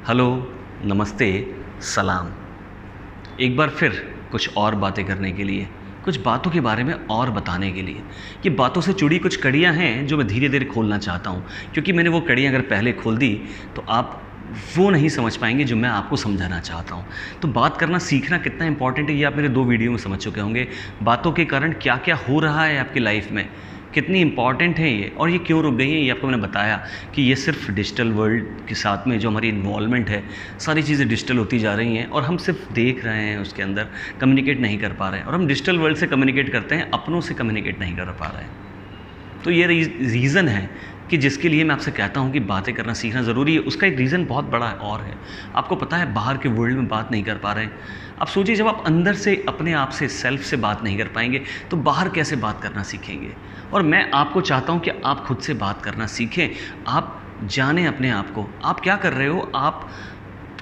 Hello, नमस्ते, सलाम। एक बार फिर कुछ और बातें करने के लिए, कुछ बातों के बारे में और बताने के लिए। ये बातों से जुड़ी कुछ कड़ियाँ हैं जो मैं धीरे-धीरे खोलना चाहता हूँ, क्योंकि मैंने वो कड़ियाँ अगर पहले खोल दी तो आप वो नहीं समझ पाएँगे जो मैं आपको समझाना चाहता हूँ। तो बात करना सीखना कितना इम्पोर्टेंट है ये आप मेरे 2 वीडियो में समझ चुके होंगे। बातों के कारण क्या-क्या हो रहा है आपकी लाइफ़ में, कितनी इम्पॉर्टेंट है ये और ये क्यों रुक गई है, ये आपको मैंने बताया कि ये सिर्फ डिजिटल वर्ल्ड के साथ में जो हमारी इन्वॉल्वमेंट है, सारी चीज़ें डिजिटल होती जा रही हैं और हम सिर्फ देख रहे हैं, उसके अंदर कम्युनिकेट नहीं कर पा रहे हैं। और हम डिजिटल वर्ल्ड से कम्युनिकेट करते हैं, अपनों से कम्युनिकेट नहीं कर पा रहे हैं। तो ये रीज़न है कि जिसके लिए मैं आपसे कहता हूँ कि बातें करना सीखना ज़रूरी है। उसका एक रीज़न बहुत बड़ा और है। आपको पता है बाहर के वर्ल्ड में बात नहीं कर पा रहे हैं। आप सोचिए जब आप अंदर से अपने आप से सेल्फ से बात नहीं कर पाएँगे तो बाहर कैसे बात करना सीखेंगे। और मैं आपको चाहता हूँ कि आप खुद से बात करना सीखें। आप जानें अपने आप को। आप क्या कर रहे हो, आप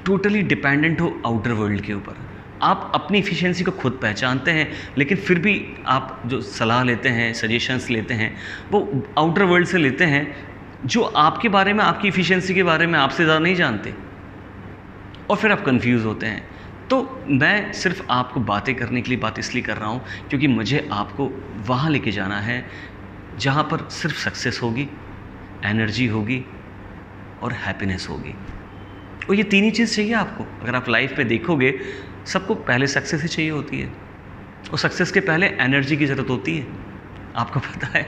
टोटली डिपेंडेंट हो आउटर वर्ल्ड के ऊपर। आप अपनी एफिशिएंसी को खुद पहचानते हैं, लेकिन फिर भी आप जो सलाह लेते हैं, सजेशंस लेते हैं, वो आउटर वर्ल्ड से लेते हैं, जो आपके बारे में, आपकी एफिशिएंसी के बारे में आपसे ज़्यादा नहीं जानते और फिर आप कन्फ्यूज़ होते हैं। तो मैं सिर्फ आपको बातें करने के लिए बात इसलिए कर रहा हूँ, क्योंकि मुझे आपको वहाँ लेके जाना है, जहाँ पर सिर्फ सक्सेस होगी, एनर्जी होगी और हैप्पीनेस होगी। और ये तीन ही चीज़ चाहिए आपको। अगर आप लाइफ में देखोगे, सबको पहले सक्सेस ही चाहिए होती है और सक्सेस के पहले एनर्जी की ज़रूरत होती है। आपको पता है,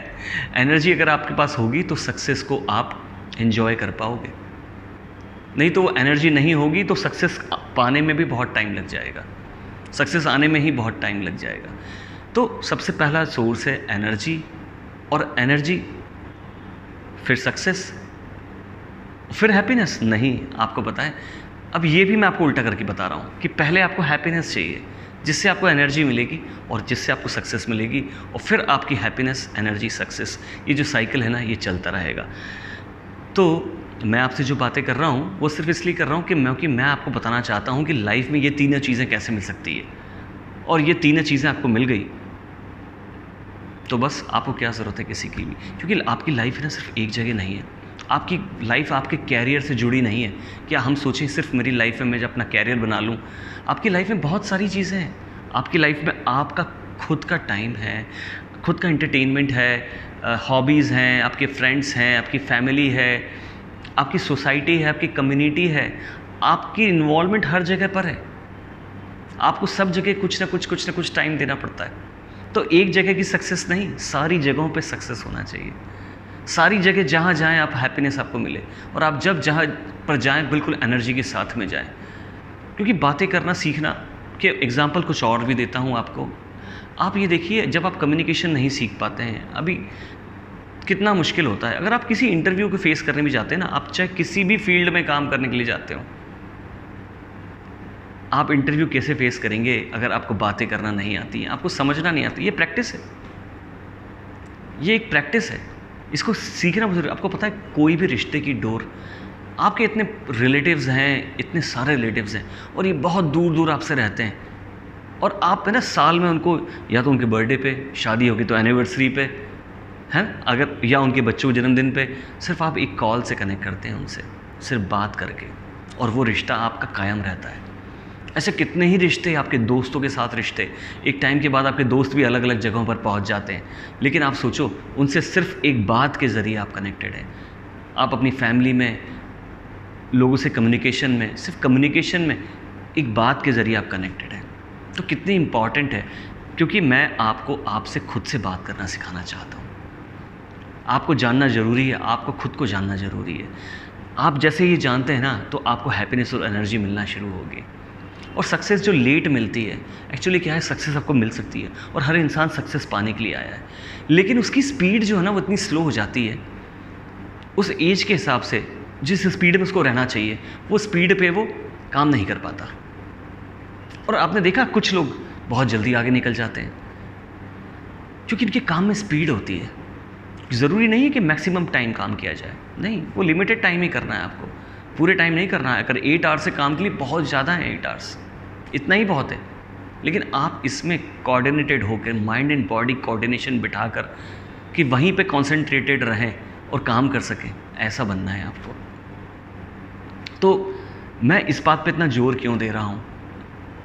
एनर्जी अगर आपके पास होगी तो सक्सेस को आप एंजॉय कर पाओगे। नहीं तो वो एनर्जी नहीं होगी तो सक्सेस पाने में भी बहुत टाइम लग जाएगा, सक्सेस आने में ही बहुत टाइम लग जाएगा। तो सबसे पहला सोर्स है एनर्जी, और एनर्जी फिर सक्सेस, फिर हैप्पीनेस। नहीं, आपको पता है, अब ये भी मैं आपको उल्टा करके बता रहा हूँ कि पहले आपको हैप्पीनेस चाहिए, जिससे आपको एनर्जी मिलेगी और जिससे आपको सक्सेस मिलेगी, और फिर आपकी हैप्पीनेस, एनर्जी, सक्सेस, ये जो साइकिल है ना, ये चलता रहेगा। तो मैं आपसे जो बातें कर रहा हूँ वो सिर्फ इसलिए कर रहा हूँ कि मैं आपको बताना चाहता हूँ कि लाइफ में ये तीनों चीज़ें कैसे मिल सकती है। और ये तीनों चीज़ें आपको मिल गई तो बस आपको क्या ज़रूरत है किसी की भी, क्योंकि आपकी लाइफ है ना सिर्फ एक जगह नहीं है। आपकी लाइफ आपके कैरियर से जुड़ी नहीं है। क्या हम सोचें सिर्फ मेरी लाइफ में मैं जब अपना कैरियर बना लूँ? आपकी लाइफ में बहुत सारी चीज़ें हैं। आपकी लाइफ में आपका खुद का टाइम है, खुद का एंटरटेनमेंट है, हॉबीज़ हैं, आपके फ्रेंड्स हैं, आपकी फैमिली है, आपकी सोसाइटी है, आपकी कम्युनिटी है। आपकी इन्वॉल्वमेंट हर जगह पर है। आपको सब जगह कुछ ना कुछ टाइम देना पड़ता है। तो एक जगह की सक्सेस नहीं, सारी जगहों पे सक्सेस होना चाहिए। सारी जगह जहाँ जाएँ आप, हैप्पीनेस आपको मिले, और आप जब जहाँ पर जाएँ बिल्कुल एनर्जी के साथ में जाएँ। क्योंकि बातें करना सीखना के एग्ज़ाम्पल कुछ और भी देता हूँ आपको। आप ये देखिए, जब आप कम्युनिकेशन नहीं सीख पाते हैं, अभी कितना मुश्किल होता है। अगर आप किसी इंटरव्यू को फेस करने भी जाते हैं ना, आप चाहे किसी भी फील्ड में काम करने के लिए जाते हो, आप इंटरव्यू कैसे फेस करेंगे अगर आपको बातें करना नहीं आती हैं, आपको समझना नहीं आता? ये प्रैक्टिस है, ये एक प्रैक्टिस है। इसको सीखना बहुत ज़रूरी। आपको पता है, कोई भी रिश्ते की डोर, आपके इतने रिलेटिव्स हैं, इतने सारे रिलेटिव्स हैं और ये बहुत दूर दूर आपसे रहते हैं, और आप है ना साल में उनको, या तो उनके बर्थडे पे, शादी होगी तो एनिवर्सरी पे, हैं अगर, या उनके बच्चों के जन्मदिन पे, सिर्फ आप एक कॉल से कनेक्ट करते हैं उनसे, सिर्फ बात करके, और वो रिश्ता आपका कायम रहता है। ऐसे कितने ही रिश्ते, आपके दोस्तों के साथ रिश्ते, एक टाइम के बाद आपके दोस्त भी अलग अलग जगहों पर पहुंच जाते हैं, लेकिन आप सोचो उनसे सिर्फ एक बात के ज़रिए आप कनेक्टेड हैं। आप अपनी फैमिली में लोगों से कम्युनिकेशन में, सिर्फ कम्युनिकेशन में एक बात के ज़रिए आप कनेक्टेड हैं। तो कितनी इम्पॉर्टेंट है, क्योंकि मैं आपको आपसे खुद से बात करना सिखाना चाहता हूँ। आपको जानना ज़रूरी है, आपको खुद को जानना ज़रूरी है। आप जैसे ये जानते हैं ना, तो आपको हैप्पीनेस और एनर्जी मिलना शुरू होगी। और सक्सेस जो लेट मिलती है, एक्चुअली क्या है, सक्सेस आपको मिल सकती है और हर इंसान सक्सेस पाने के लिए आया है, लेकिन उसकी स्पीड जो है ना वो इतनी स्लो हो जाती है। उस एज के हिसाब से जिस स्पीड में उसको रहना चाहिए, वो स्पीड पे वो काम नहीं कर पाता। और आपने देखा कुछ लोग बहुत जल्दी आगे निकल जाते हैं, क्योंकि इनके काम में स्पीड होती है। ज़रूरी नहीं है कि मैक्सिमम टाइम काम किया जाए, नहीं, वो लिमिटेड टाइम ही करना है आपको, पूरे टाइम नहीं करना है। अगर 8 आवर्स से काम के लिए बहुत ज़्यादा है, 8 आवर्स इतना ही बहुत है, लेकिन आप इसमें कोऑर्डिनेटेड होकर, माइंड एंड बॉडी कोऑर्डिनेशन बिठाकर, कि वहीं पे कॉन्सेंट्रेटेड रहें और काम कर सकें, ऐसा बनना है आपको। तो मैं इस बात पे इतना जोर क्यों दे रहा हूँ,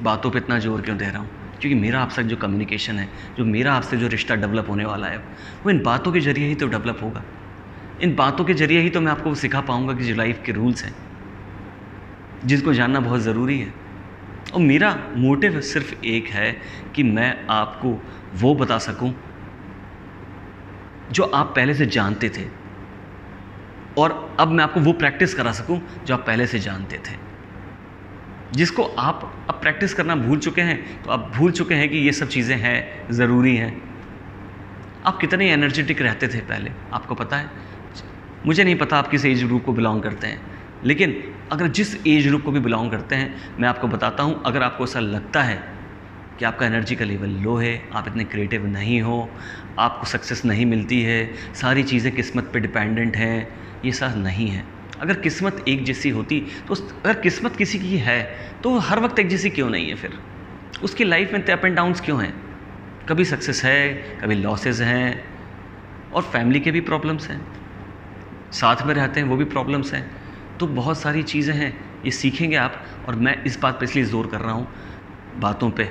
बातों पे इतना जोर क्यों दे रहा हूँ? क्योंकि मेरा आपसे जो कम्युनिकेशन है, जो मेरा आपसे जो रिश्ता डेवलप होने वाला है, वो इन बातों के ज़रिए ही तो डेवलप होगा। इन बातों के ज़रिए ही तो मैं आपको सिखा पाऊँगा कि जो लाइफ के रूल्स हैं, जिसको जानना बहुत ज़रूरी है। और मेरा मोटिव सिर्फ एक है कि मैं आपको वो बता सकूं जो आप पहले से जानते थे, और अब मैं आपको वो प्रैक्टिस करा सकूं जो आप पहले से जानते थे। जिसको आप अब प्रैक्टिस करना भूल चुके हैं, तो आप भूल चुके हैं कि ये सब चीज़ें हैं, ज़रूरी हैं। आप कितने एनर्जेटिक रहते थे पहले, आपको पता है? मुझे नहीं पता आप किस एज ग्रुप को बिलोंग करते हैं, लेकिन अगर जिस एज ग्रुप को भी बिलोंग करते हैं, मैं आपको बताता हूँ, अगर आपको ऐसा लगता है कि आपका एनर्जी का लेवल लो है, आप इतने क्रिएटिव नहीं हो, आपको सक्सेस नहीं मिलती है, सारी चीज़ें किस्मत पे डिपेंडेंट हैं, ये सब नहीं है। अगर किस्मत एक जैसी होती तो अगर किस्मत किसी की है तो वो हर वक्त एक जैसी क्यों नहीं है? फिर उसकी लाइफ में अप एंड डाउन्स क्यों हैं? कभी सक्सेस है, कभी लॉसेस हैं, और फैमिली के भी प्रॉब्लम्स हैं, साथ में रहते हैं वो भी प्रॉब्लम्स हैं। तो बहुत सारी चीज़ें हैं, ये सीखेंगे आप। और मैं इस बात पे इसलिए ज़ोर कर रहा हूँ बातों पे,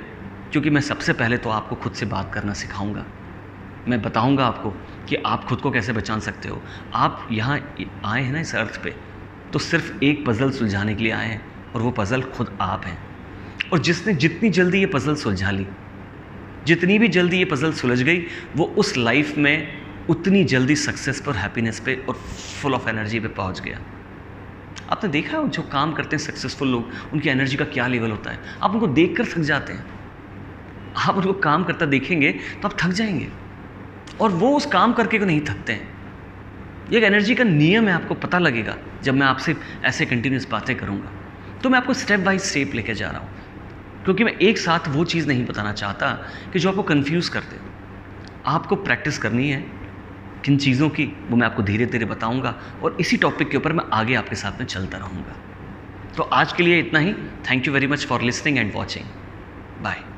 क्योंकि मैं सबसे पहले तो आपको खुद से बात करना सिखाऊंगा। मैं बताऊंगा आपको कि आप खुद को कैसे पहचान सकते हो। आप यहाँ आए हैं ना इस अर्थ पे, तो सिर्फ एक पज़ल सुलझाने के लिए आए हैं, और वो पज़ल खुद आप हैं। और जिसने जितनी जल्दी ये पज़ल सुलझा ली, जितनी भी जल्दी ये पज़ल सुलझ गई, वो उस लाइफ में उतनी जल्दी सक्सेस पर, हैप्पीनेस पे और फुल ऑफ एनर्जी पे पहुँच गया। आपने देखा है जो काम करते हैं सक्सेसफुल लोग, उनकी एनर्जी का क्या लेवल होता है? आप उनको देख कर थक जाते हैं। आप उनको काम करता देखेंगे तो आप थक जाएंगे, और वो उस काम करके को नहीं थकते हैं। ये एक एनर्जी का नियम है, आपको पता लगेगा जब मैं आपसे ऐसे कंटिन्यूस बातें करूँगा। तो मैं आपको स्टेप बाय स्टेप लेके जा रहा हूँ, क्योंकि मैं एक साथ वो चीज़ नहीं बताना चाहता कि जो आपको कन्फ्यूज़ कर दे। आपको प्रैक्टिस करनी है किन चीज़ों की, वो मैं आपको धीरे धीरे बताऊँगा, और इसी टॉपिक के ऊपर मैं आगे आपके साथ में चलता रहूँगा। तो आज के लिए इतना ही। Thank you very much for listening and watching. Bye.